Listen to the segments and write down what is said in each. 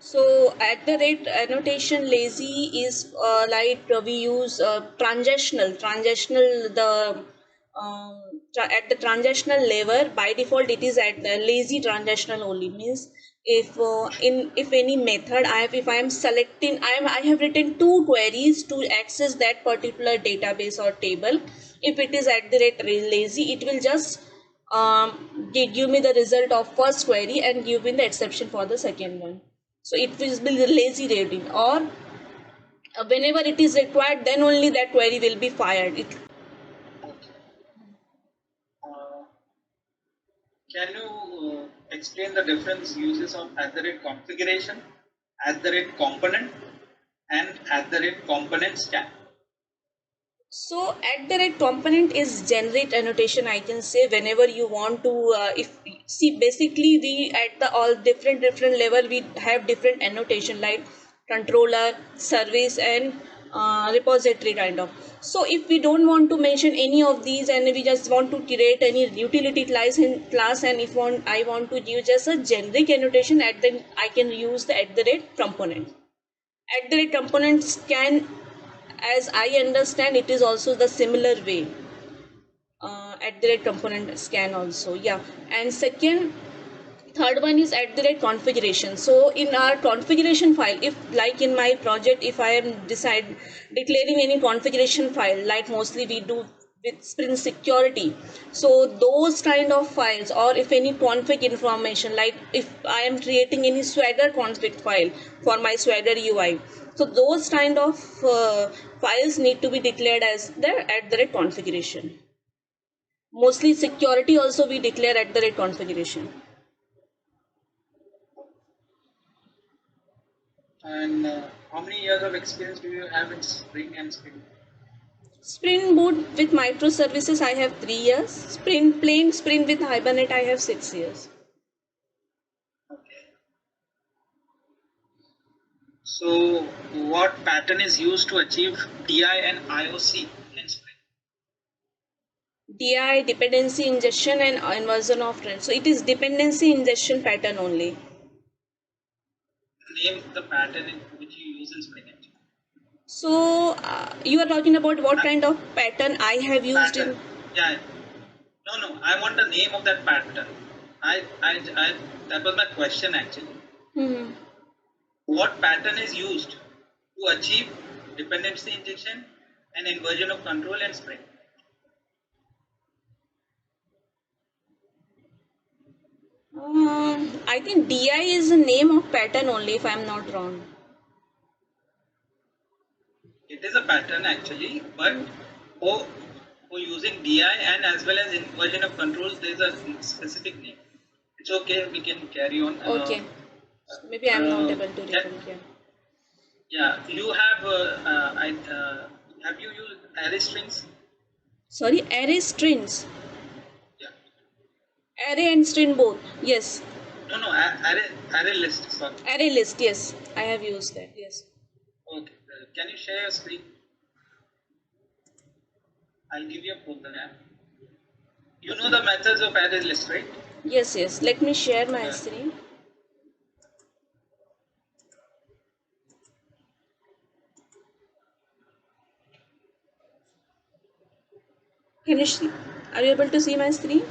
So at the rate annotation lazy is we use transactional the at the transactional level by default it is at the lazy transactional only, means if any method if I am selecting I have written two queries to access that particular database or table. If it is at the rate lazy, it will just give me the result of first query and give me the exception for the second one. So it will be the lazy reading, or whenever it is required, then only that query will be fired. Uh, can you explain the difference uses of @configuration, @component, and @component scan? So @component is generate annotation, I can say, whenever you want to if see basically we at the all different level we have different annotation like controller, service, and repository kind of. So if we don't want to mention any of these and we just want to create any utility class and if I want to use just a generic annotation, then I can use the @component. @components can, as I understand, it is also the similar way. @component scan also, yeah. And third one is @configuration. So in our configuration file, if like in my project, if I am declaring any configuration file, like mostly we do with Spring Security, so those kind of files, or if any config information, like if I am creating any Swagger config file for my Swagger UI, so those kind of files need to be declared as the @configuration. Mostly security also we declare @configuration. And how many years of experience do you have in Spring and Spring? Spring Boot with microservices I have 3 years. Plain Spring with Hibernate I have 6 years. Okay. So what pattern is used to achieve DI and IOC in Spring? DI, dependency ingestion, and inversion of trend. So it is dependency ingestion pattern only. Name the pattern which you use in Spring. So you are talking about what kind of pattern I have used pattern. Yeah. No. I want the name of that pattern. That was my question actually. Mm-hmm. What pattern is used to achieve dependency injection and inversion of control and Spring? I think DI is the name of pattern only, if I am not wrong. It is a pattern actually, but for using DI and as well as inversion of controls, there is a specific name. It's okay, we can carry on. Okay. Maybe I am not able to recall. Yeah, you have. Have you used array strings? Sorry, array strings. Yeah. Array and string both. Yes. No. Array list. Sorry. Array list. Yes, I have used that. Yes. Okay. Can you share your screen? I'll give you a program. You know the methods of array list, right? Yes. Let me share my screen. Can you see? Are you able to see my screen?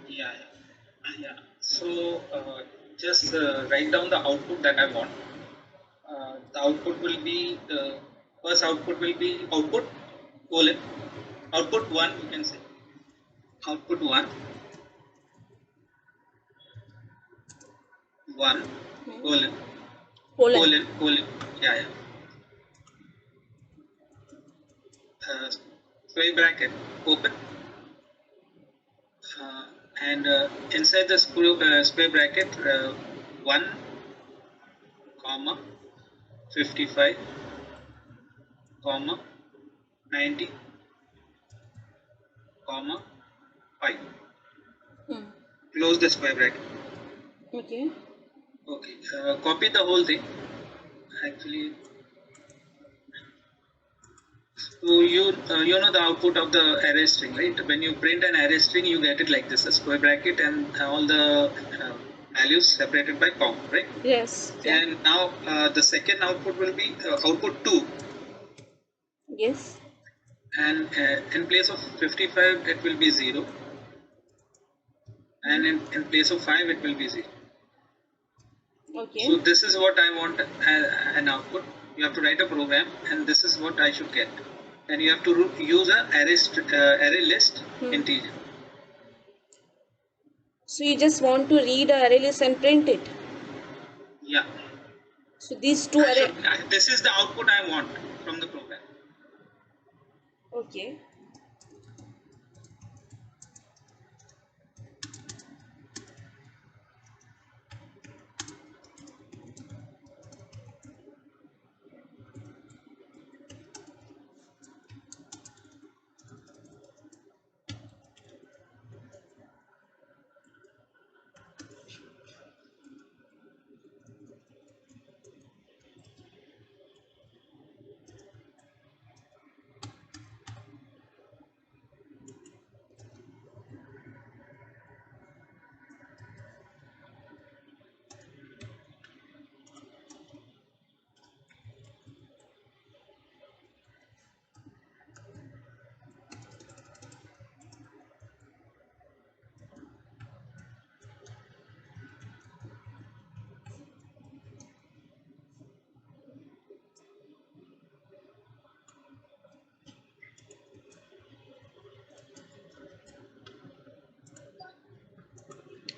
Yeah. So just write down the output that I want. The output will be the first output will be output : output 1, you can say output 1 colon. Yeah. Square bracket open, and inside the square bracket 1 comma 55 comma 90 comma 5. Close the square bracket. Okay. Copy the whole thing actually. So you know the output of the array string, right? When you print an array string, you get it like this: a square bracket and all the values separated by comma, right? Yes. Yeah. And now the second output will be output 2. Yes. And in place of 55 it will be 0, and in place of 5 it will be 0. Okay. So this is what I want an output. You have to write a program, and this is what I should get. And you have to use a array list integer. So you just want to read a array list and print it. Yeah. So these two array. This is the output I want from the program. Okay.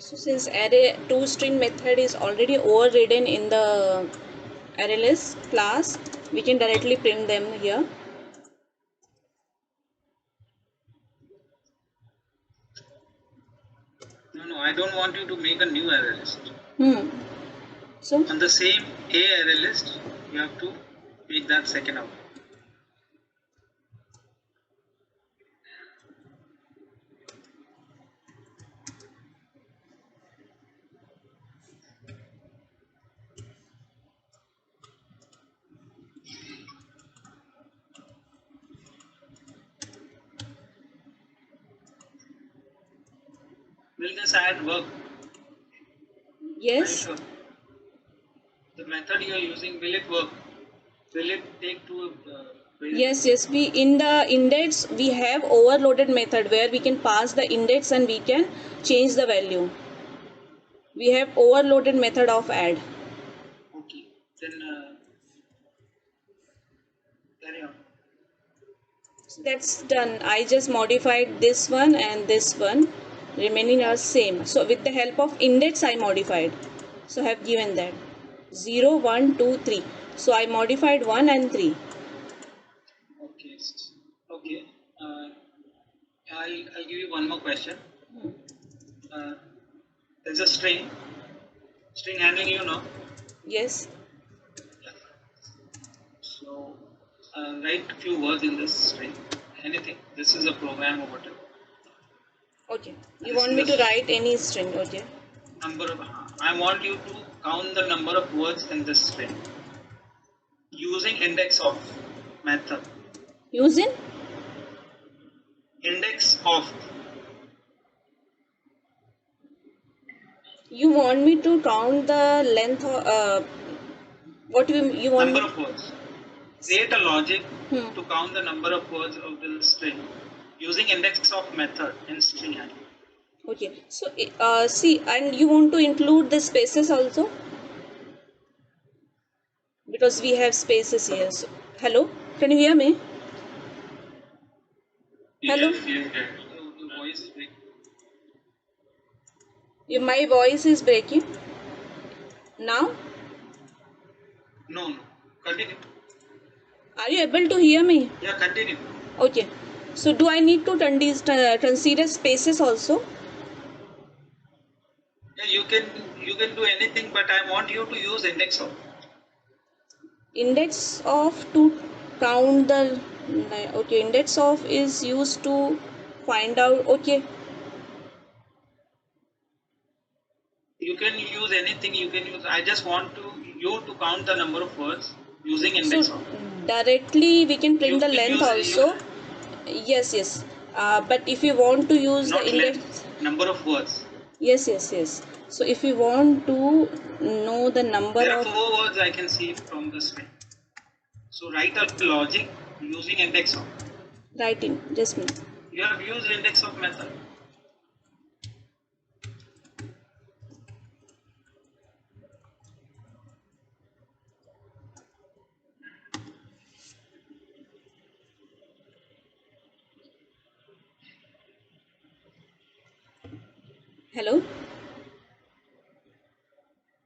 So since array toString method is already overridden in the array list class, we can directly print them here. No, I don't want you to make a new array list. So on the same A array list, you have to make that second output. Will this add work? yes. Are you sure? The method you are using, will it work? Will it take to Yes, we in the index we have overloaded method where we can pass the index and we can change the value. We have overloaded method of add. Okay, then carry on. So that's done. I just modified this one and this one, remaining are same. So with the help of index I modified. So I have given that 0, 1, 2, 3. So I modified 1 and 3. Okay, okay. I'll give you one more question. There's a string handling, you know. Yes. So write a few words in this string. Anything. This is a program or whatever. Okay. You want me to write any string? Okay. I want you to count the number of words in this string using index of method. Using index of. You want me to count the length of what you want number of words. Create a logic to count the number of words of the string using index of method in string handling. Okay, so see, and you want to include the spaces also because we have spaces here. So, hello, can you hear me? Hello. Yes. Your voice is breaking. My voice is breaking now. No. Continue. Are you able to hear me? Yeah, continue. Okay. So do I need to consider spaces also? Yeah, you can do anything, but I want you to use index of. Index of to count the. Okay, index of is used to find out. Okay. You can use anything. You can use. I just want you to count the number of words using index So of. directly we can print the length also. Yes. But if you want to use not the index, length, number of words. yes. So if you want to know the number There are of 4 words I can see from the string. So write a logic using index of. write in just me. You have used index of method. Hello?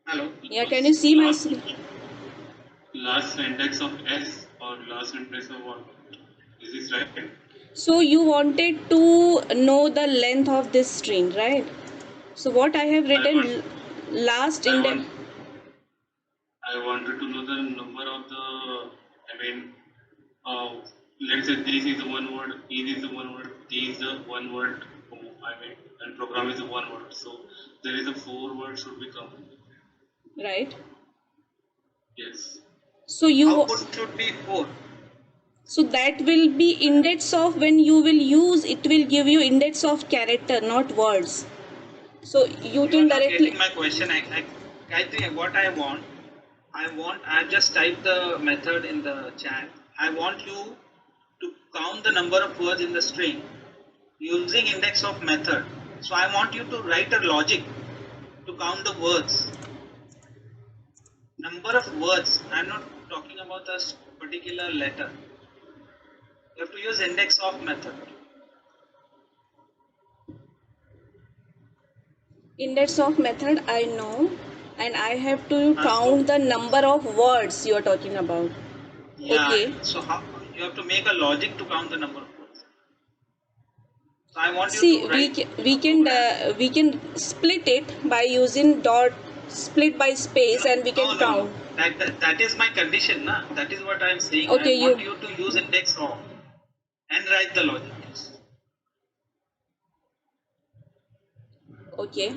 Hello. Yeah, can you see my screen? Last index of S or last index of what? Is this right? So you wanted to know the length of this string, right? So what I have written last index. I wanted to know the number of the, let's say this is the one word, this is the one word, this is the one word, and program is the one word. So there is a 4 words should become. Right. Yes. So you output should be 4. So that will be index of, when you will use it will give you index of character, not words. So you can are not directly. getting my question. I think what I just typed the method in the chat. I want you to count the number of words in the string using index of method. So I want you to write a logic to count the words. Number of words. I'm not talking about a particular letter. You have to use index of method. Index of method I know, and I have to count the number of words you are talking about. Yeah. Okay. So how you have to make a logic to count the number of words. So I want See, you to write. we can split it by using dot split by space, and we can count. That is my condition, na? That is what I am saying. Okay, I want you to use index of and write the logic. Okay.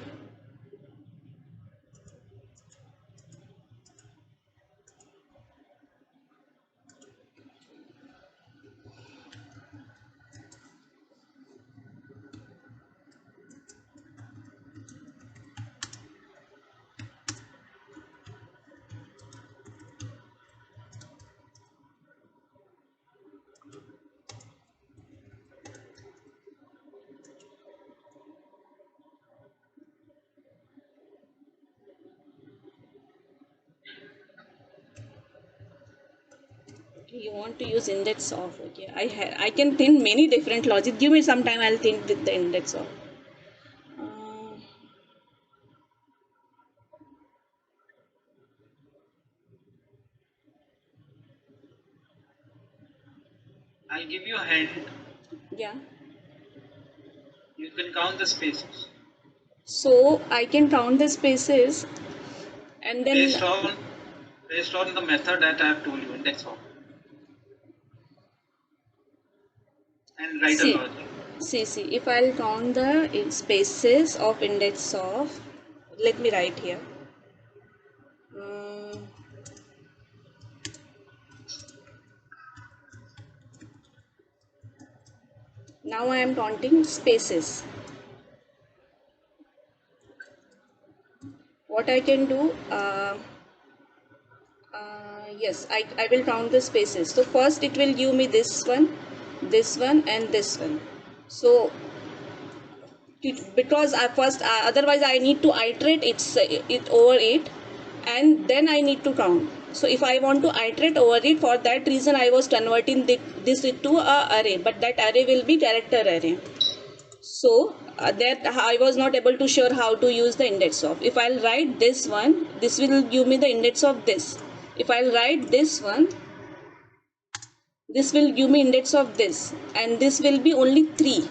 You want to use index of. Okay, I can think many different logic. Give me some time, I'll think with the index of. I'll give you a hint. Yeah. You can count the spaces. So I can count the spaces, and then based on the method that I have told you, index of, and write a logic. See, if I'll count the spaces of index of, let me write here. Now I am counting spaces. What I can do, yes, I will count the spaces. So first it will give me this one, and this one. So because I first otherwise I need to iterate it over it, and then I need to count. So if I want to iterate over it, for that reason I was converting this into a array, but that array will be character array. So that I was not able to sure how to use the index of. If I'll write this one, this will give me the index of this. If I'll write this one, this will give me index of this, and this will be only 3.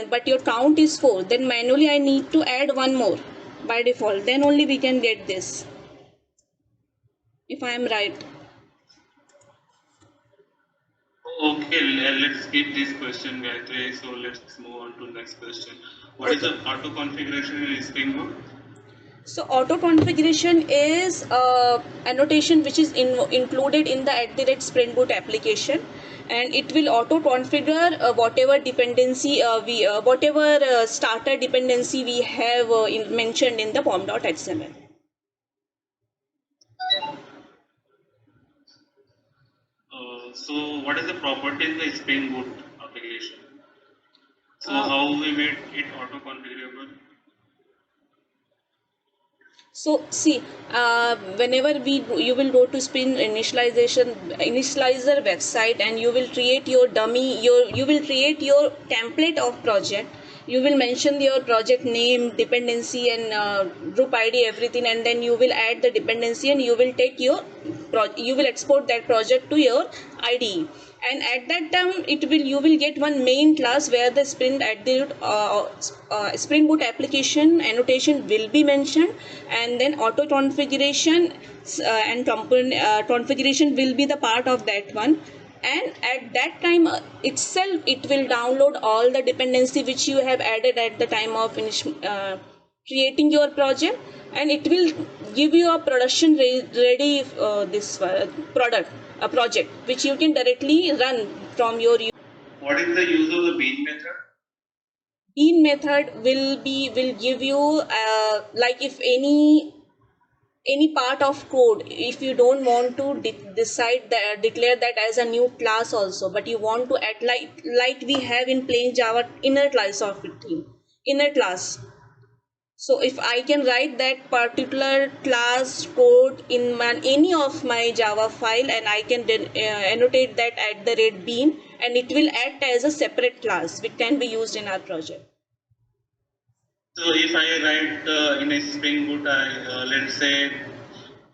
But your count is 4, then manually I need to add one more by default, then only we can get this, if I am right. Okay, let's skip this question, Gayatri. So let's move on to next question. What is the auto configuration in Spring Boot? So auto configuration is annotation which is included in the @Spring Boot application, and it will auto configure whatever dependency whatever starter dependency we have mentioned in the pom.xml. So what is the property in the Spring Boot application? So how we made it auto configurable? So see, whenever you will go to Spring initializer website, and you will create your dummy, you will create your template of project. You will mention your project name, dependency, and group ID, everything, and then you will add the dependency, and you will take your you will export that project to your IDE. And at that time, you will get one main class where the Spring Boot application annotation will be mentioned, and then auto configuration and configuration will be the part of that one. And at that time itself, it will download all the dependency which you have added at the time of creating your project, and it will give you a production ready this project which you can directly run from your. What is the use of the bean method? Bean method will give you like if any part of code, if you don't want to declare that as a new class also, but you want to add like we have in plain Java inner class of it thing, inner class. So if I can write that particular class code in any of my Java file, and I can then annotate that at the rate bean, and it will act as a separate class which can be used in our project. So if I write in a Spring Boot, let's say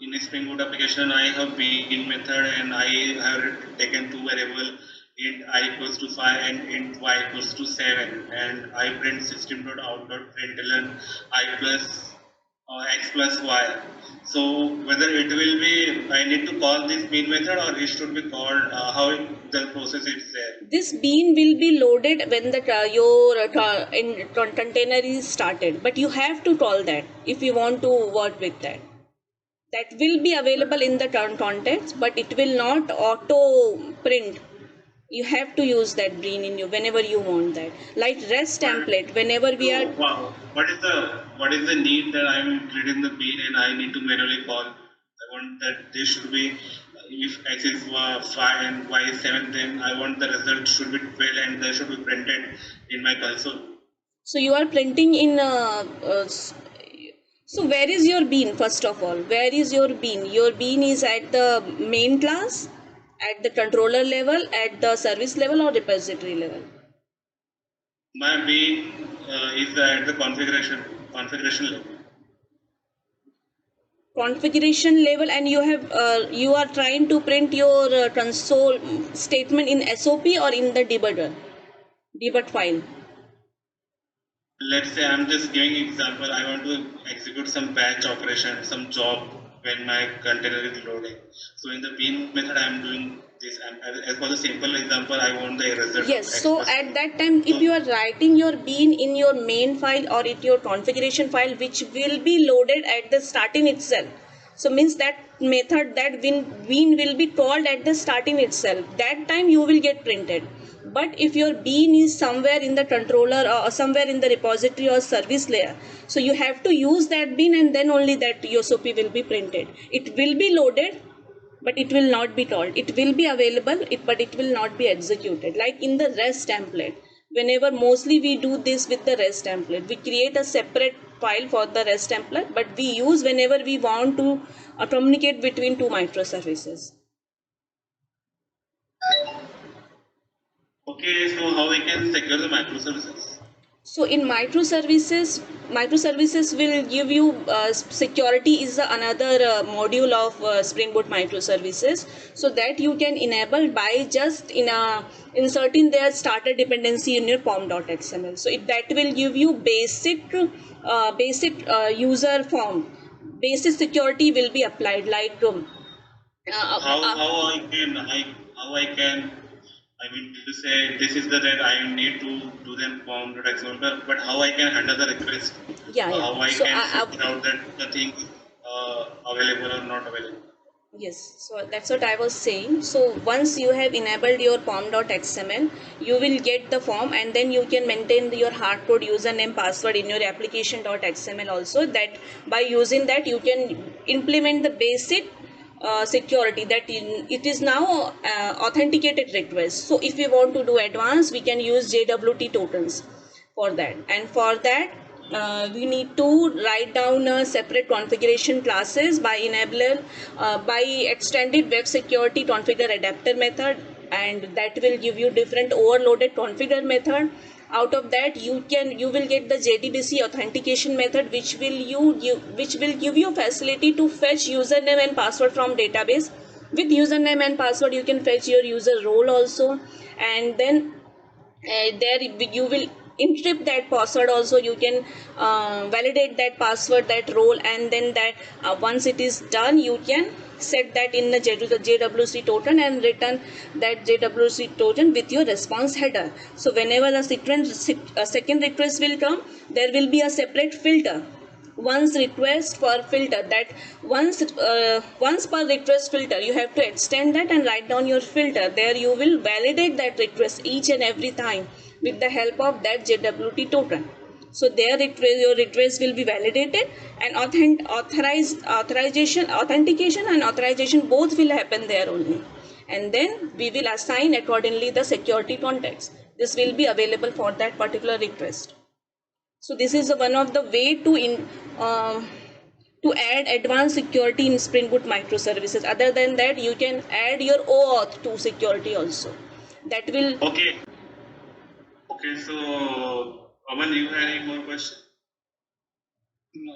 in a Spring Boot application, I have bean method, and I have taken two variable int I equals to 5 and int y equals to 7, and I print system.out.println I plus x plus y. So whether it will be, I need to call this bean method, or it should be called the process is there. This bean will be loaded when the your container is started, but you have to call that if you want to work with that. That will be available in the context, but it will not auto print. You have to use that bean in you whenever you want that. Like REST template, whenever we are. Wow. What is the need that I'm creating the bean and I need to manually call? I want that this should be, if x is 5 and y is 7, then I want the result should be 12 and that should be printed in my console. So you are printing in so where is your bean? First of all, where is your bean? Your bean is at the main class, at the controller level, at the service level, or repository level? My bean is at the configuration level. Configuration level, and you are trying to print your console statement in SOP or in the debug file. Let's say I'm just giving example. I want to execute some batch operation, some job when my container is loading. So in the bean method, I'm doing this. As for the simple example, I want the result. Yes. So at that time, if you are writing your bean in your main file or in your configuration file, which will be loaded at the starting itself. So means that method, that bean will be called at the starting itself. That time you will get printed. But if your bean is somewhere in the controller or somewhere in the repository or service layer, so you have to use that bean, and then only that SOP will be printed. It will be loaded, but it will not be told. It will be available, but it will not be executed. Like in the REST template, whenever mostly we do this with the REST template, we create a separate file for the REST template, but we use whenever we want to communicate between two microservices. Okay, so how we can secure the microservices? So in microservices will give you security is another module of Spring Boot microservices. So that you can enable by just inserting their starter dependency in your pom.xml. So that will give you basic user form. Basic security will be applied, like how I can I mean to say this is the that I need to do them pom.xml, but how I can handle the request? Yeah. How I So can figure out that the thing is available or not available? Yes, so that's what I was saying. So once you have enabled your form.xml, you will get the form, and then you can maintain your hardcode username password in your application.xml also. That by using that you can implement the basic security that it is now authenticated request. So if we want to do advanced, we can use JWT tokens for that, and for that we need to write down a separate configuration classes by enabler by extended web security configure adapter method, and that will give you different overloaded configure method. Out of that you will get the JDBC authentication method, which will give you facility to fetch username and password from database. With username and password you can fetch your user role also, and then there you will encrypt that password also. You can validate that password, that role, and then that once it is done you can set that in the JWC token and return that JWC token with your response header. So whenever a second request will come, there will be a separate filter, once request for filter, that once per request filter you have to extend that and write down your filter. There you will validate that request each and every time with the help of that JWT token. So there your request will be validated, and authentication and authorization both will happen there only, and then we will assign accordingly the security context. This will be available for that particular request. So this is one of the way um, to add advanced security in Spring Boot microservices. Other than that, you can add your OAuth to security also. That will. Okay. Okay. So, Aman, you have any more questions? No.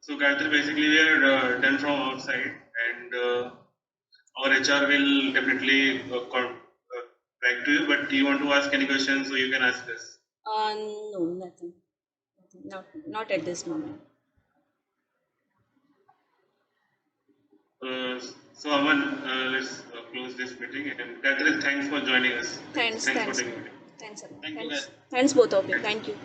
So, Gayatri, basically, we are done from our side, and our HR will definitely back to you. But do you want to ask any questions, so you can ask us. No, nothing. Not at this moment. So, Aman, let's close this meeting. And Gayatri, thanks for joining us. Thanks, Thanks for thanks, taking the meeting. thanks, Thank you, thanks, guys. thanks both of you. Thank you.